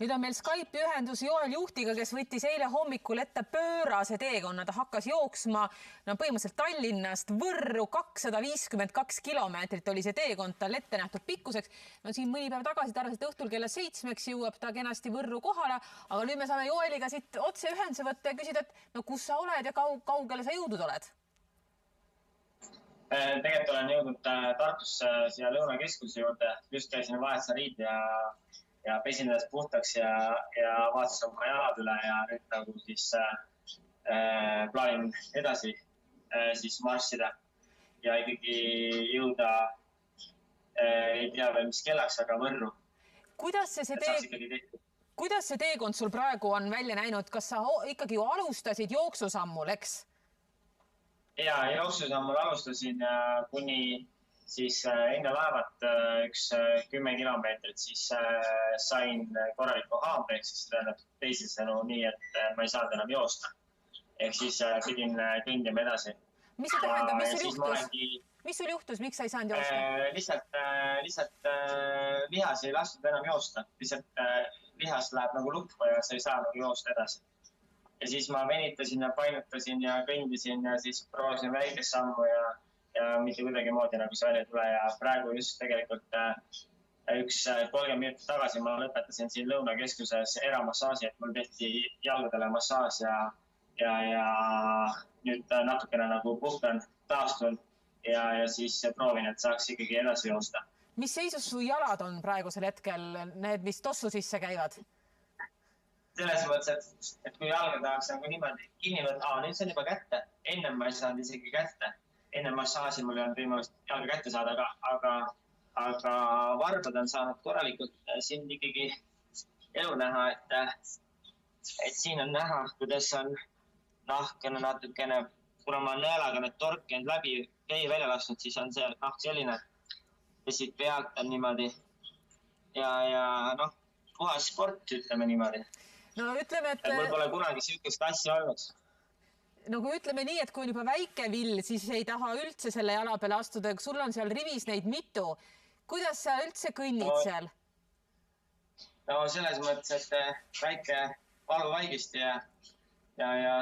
Nüüd on meil Skype'i ühendus Joel Juhtiga, kes võttis eile hommikul ette pöörase teekonna. Ta hakkas jooksma põhimõtteliselt Tallinnast Võrru 252 kilomeetrit oli see teekond tal ette nähtud pikkuseks. No siin mõni päev tagasi ta arvas, et õhtul kella 7 jõuab ta kenasti Võrru kohale, aga nüüd me saame Joeliga siit otse ühenduse võtta ja küsida, et no kus sa oled ja kaugele sa jõudnud oled? Tegelikult olen jõudnud Tartusse siia Lõunakeskuse juurde. Just käisin Vahetsa riid ja pesin ennast puhtaks ja vaatasin oma jalad üle ja nüüd nagu siis plaanin edasi siis marssida ja ikkagi jõuda, ei tea veel mis kellaks, aga Võrru. Kuidas see teekond sul praegu on välja näinud? Kas sa ikkagi alustasid jooksusammul, eks? Ja jooksusammul alustasin kuni siis enne laevat üks 10 kilomeetrit, siis sain korraliku haamri, ehk siis teisisõnu nii, et ma ei saanud enam joosta. Ehk siis pidin kõndima edasi. Mis see tähendab? Mis sul juhtus? Miks sa ei saanud joosta? Lihtsalt lihas ei lastud enam joosta. Lihtsalt lihas läheb nagu lukku ja sa ei saa nagu joosta edasi. Ja siis ma venitasin ja painutasin ja kõndisin ja siis proovisin väikest sammu ja mitte kuidagi moodi nagu see välja tule ja praegu just tegelikult üks 30 minutit tagasi ma lõpetasin siin Lõunakeskuses eramassaaži, et mul tehti jalgadele massaaž ja nüüd natukene nagu puhkan, taastun ja siis proovin, et saaks ikkagi edasi joosta. Mis seisus su jalad on praegusel hetkel, need, mis tossu sisse käivad? Selles mõttes, et kui jalga tahaks nagu niimoodi kinni võtta, nüüd see on juba kätte. Ennem ma ei saanud isegi kätte. Enne massaaži mul on võimalust jalga kätte saada, aga varbad on saanud korralikult siin ikkagi elu näha, et siin on näha, kuidas on nahk natukene, kuna ma nõelaga need torkinud läbi vee välja lasknud, siis on see nahk selline, ja siit pealt on niimoodi ja puhas sport, ütleme niimoodi. No ütleme, et mul pole kunagi sihukest asja olnud. No kui ütleme nii, et kui on juba väike vill, siis ei taha üldse selle jala peale astuda. Sul on seal rivis neid mitu. Kuidas sa üldse kõnnid seal? No selles mõttes, et väike valuvaigist ja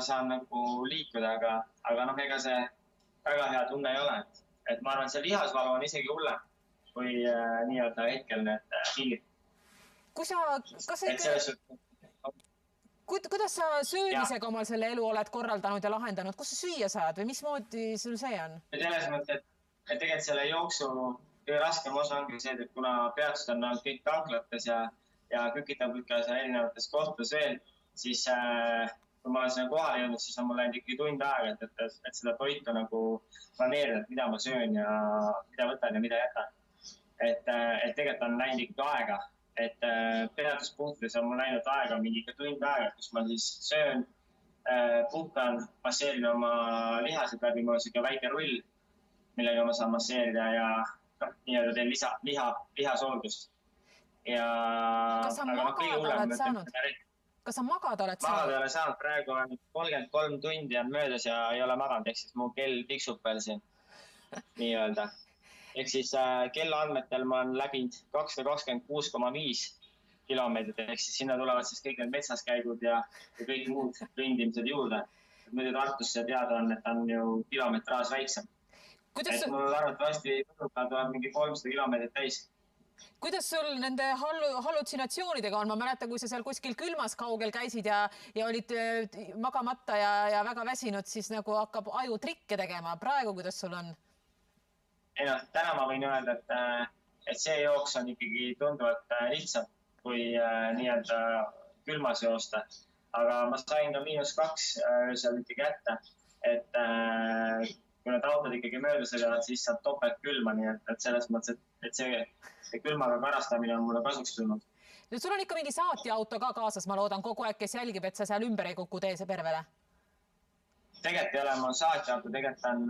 saan nagu liikuda, aga ega see väga hea tunne ei ole. Et ma arvan, et see lihasvalu on isegi hulle kui nii-öelda hetkel need hillid. Kuidas sa söömisega omal selle elu oled korraldanud ja lahendanud? Kus sa süüa saad või mismoodi sul see on? Selles mõttes, et tegelikult selle jooksu kõige raskem osa ongi see, et kuna peatused on kõik tanklates ja kükitab ikka erinevates kohtades veel, siis kui ma olen sinna kohale jõudnud, siis on mul läinud ikkagi tund aega, et seda toitu nagu planeerida, mida ma söön ja mida võtan ja mida jätan. Et tegelikult on läinud ikkagi aega. Et peatuspunktides on mul läinud aega mingi tund aega, kus ma siis söön, puhkan, masseerin oma lihased läbi, mul on siuke väike rull, millega ma saan masseerida ja nii-öelda teen lihasooldust. Kas sa magada oled saanud? Kas sa magada oled saanud? Magada olen saanud, praegu on 33 tundi on möödas ja ei ole maganud, ehk siis mu kell tiksub veel siin nii-öelda. Ehk siis kellaandmetel ma olen läbinud 226,5 kilomeetrit, ehk siis sinna tulevad siis kõik need metsaskäigud ja kõik muud kõndimised juurde. Muidu Tartusse teada on, et on ju kilometraaž väiksem. Et mul arvatavasti tuleb mingi 300 kilomeetrit täis. Kuidas sul nende hallutsinatsioonidega on? Ma mäletan, kui sa seal kuskil külmas kaugel käisid ja olid magamata ja väga väsinud, siis nagu hakkab aju trikke tegema. Praegu kuidas sul on? Täna ma võin öelda, et see jooks on ikkagi tunduvalt lihtsam kui nii-öelda külmas joosta. Aga ma sain ka -2 öösel ikkagi kätte, et kui need autod ikkagi mööda sõidavad, siis saab topelt külma, nii et selles mõttes, et see külmaga karastamine on mulle kasuks tulnud. Sul on ikka mingi saatjaauto ka kaasas, ma loodan kogu aeg, kes jälgib, et sa seal ümber ei kuku tee see pervele? Tegelikult ei ole mul saatjaauto, tegelikult on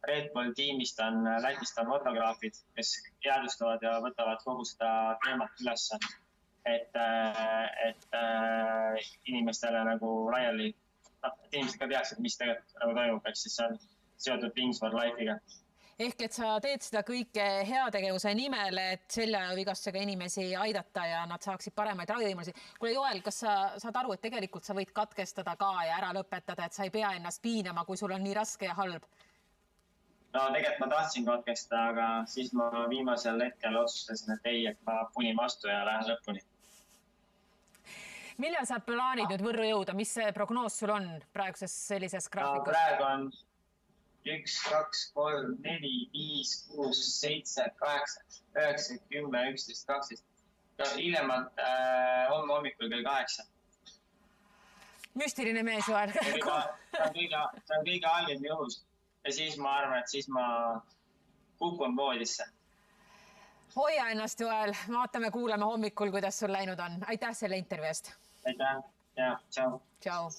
Red Bull tiimist on Lätist on fotograafid, kes jäädustavad ja võtavad kogu seda teemat üles, et inimestele nagu laiali, et inimesed ka teaksid, mis tegelikult nagu toimub, eks siis see on seotud Things for Life'iga. ehk et sa teed seda kõike heategevuse nimel, et seljavigastusega inimesi aidata ja nad saaksid paremaid ravivõimalusi. Kuule, Joel, kas sa saad aru, et tegelikult sa võid katkestada ka ja ära lõpetada, et sa ei pea ennast piinama, kui sul on nii raske ja halb? No tegelikult ma tahtsin katkestada, aga siis ma viimasel hetkel otsustasin, et ei, et ma punin vastu ja lähen lõpuni. Millal sa plaanid nüüd Võrru jõuda? Mis see prognoos sul on praeguses sellises graafikus? Praegu on 1, 2, 3, 4, 5, 6, 7, 8, 9, 10, 11, 12. Hiljemalt homme hommikul kell 8. Müstiline mees, Joel. See on kõige halvim juhus. Ja siis ma arvan, et siis ma kukun voodisse. Hoia ennast, Joel. Vaatame, kuuleme hommikul, kuidas sul läinud on. Aitäh selle intervjuust. Aitäh. Ja, tšau. Tšau.